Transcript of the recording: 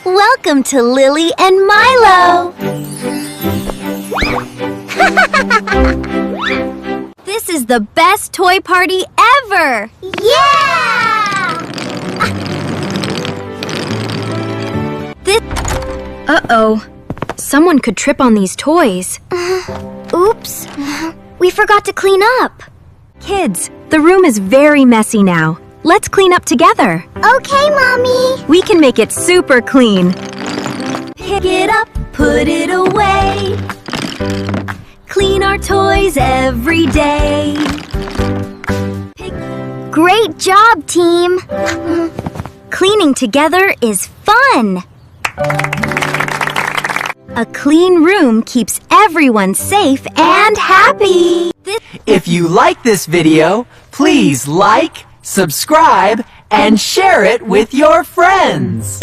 Welcome to Lily and Milo! This is the best toy party ever! Yeah! Uh-oh. Someone could trip on these toys. Oops. We forgot to clean up. Kids, the room is very messy now. Let's clean up together. Okay, Mommy. We can make it super clean. Pick it up, put it away. Clean our toys every day. Great job, team. Cleaning together is fun. A clean room keeps everyone safe and happy. If you like this video, please like, subscribe, and share it with your friends.